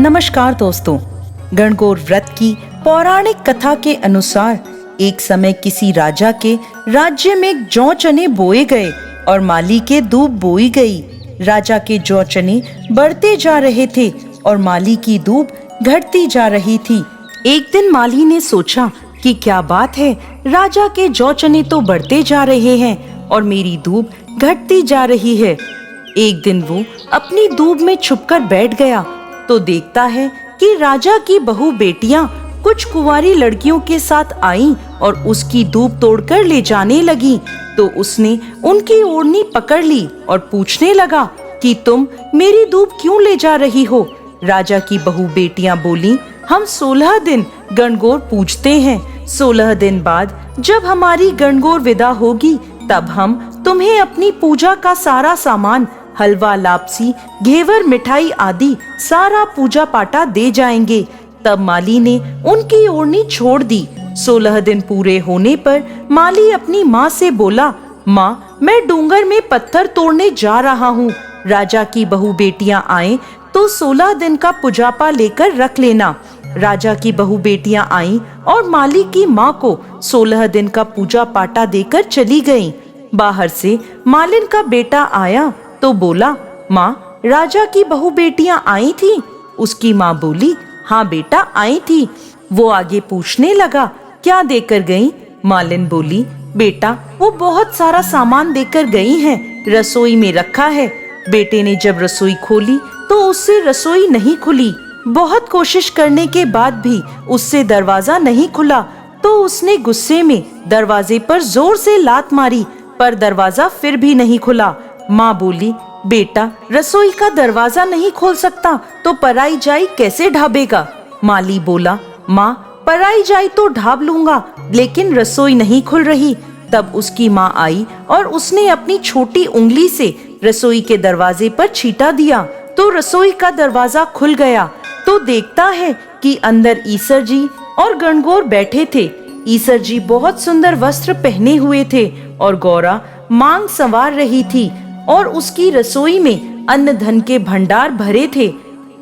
नमस्कार दोस्तों। गणगौर व्रत की पौराणिक कथा के अनुसार एक समय किसी राजा के राज्य में जौ चने बोए गए और माली के दूब बोई गई। राजा के जौ चने बढ़ते जा रहे थे और माली की दूब घटती जा रही थी। एक दिन माली ने सोचा कि क्या बात है, राजा के जौ चने तो बढ़ते जा रहे हैं और मेरी दूब घटती जा रही है। एक दिन वो अपनी दूब में छुपकर बैठ गया तो देखता है कि राजा की बहू बेटियां कुछ कुंवारी लड़कियों के साथ आईं और उसकी दूब तोड़कर ले जाने लगी। तो उसने उनकी ओढ़नी पकड़ ली और पूछने लगा कि तुम मेरी दूब क्यों ले जा रही हो। राजा की बहू बेटियां बोली, हम 16 दिन गणगौर पूजते हैं। 16 दिन बाद जब हमारी गणगौर विदा होगी तब हम तुम्हें अपनी पूजा का सारा सामान, हलवा, लापसी, घेवर, मिठाई आदि सारा पूजा पाटा दे जाएंगे। तब माली ने उनकी ओढ़नी छोड़ दी। 16 दिन पूरे होने पर माली अपनी माँ से बोला, माँ, मैं डूंगर में पत्थर तोड़ने जा रहा हूँ। राजा की बहू बेटियां आए तो 16 दिन का पुजापा लेकर रख लेना। राजा की बहू बेटियां आईं और माली की माँ को 16 दिन का पूजा पाटा देकर चली गईं। बाहर से मालिन का बेटा आया तो बोला, माँ, राजा की बहू बेटियां आई थी। उसकी माँ बोली, हाँ बेटा, आई थी। वो आगे पूछने लगा, क्या देकर गई? मालिन बोली, बेटा, वो बहुत सारा सामान देकर गई हैं, रसोई में रखा है। बेटे ने जब रसोई खोली तो उससे रसोई नहीं खुली। बहुत कोशिश करने के बाद भी उससे दरवाजा नहीं खुला तो उसने गुस्से में दरवाजे पर जोर से लात मारी, पर दरवाजा फिर भी नहीं खुला। माँ बोली, बेटा, रसोई का दरवाजा नहीं खोल सकता तो पराई जाई कैसे ढाबेगा? माली बोला, माँ, पराई जाई तो ढाब लूंगा, लेकिन रसोई नहीं खुल रही। तब उसकी माँ आई और उसने अपनी छोटी उंगली से रसोई के दरवाजे पर छींटा दिया तो रसोई का दरवाजा खुल गया। तो देखता है कि अंदर ईसर जी और गणगौर बैठे थे। ईसर जी बहुत सुंदर वस्त्र पहने हुए थे और गौरा मांग संवार रही थी और उसकी रसोई में अन्न धन के भंडार भरे थे।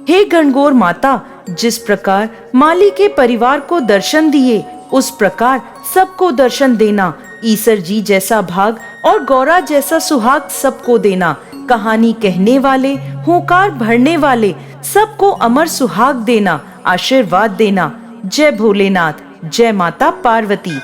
हे गणगौर माता, जिस प्रकार माली के परिवार को दर्शन दिए उस प्रकार सबको दर्शन देना। ईसर जी जैसा भाग और गौरा जैसा सुहाग सबको देना। कहानी कहने वाले, हुंकार भरने वाले सबको अमर सुहाग देना, आशीर्वाद देना। जय भोलेनाथ, जय माता पार्वती।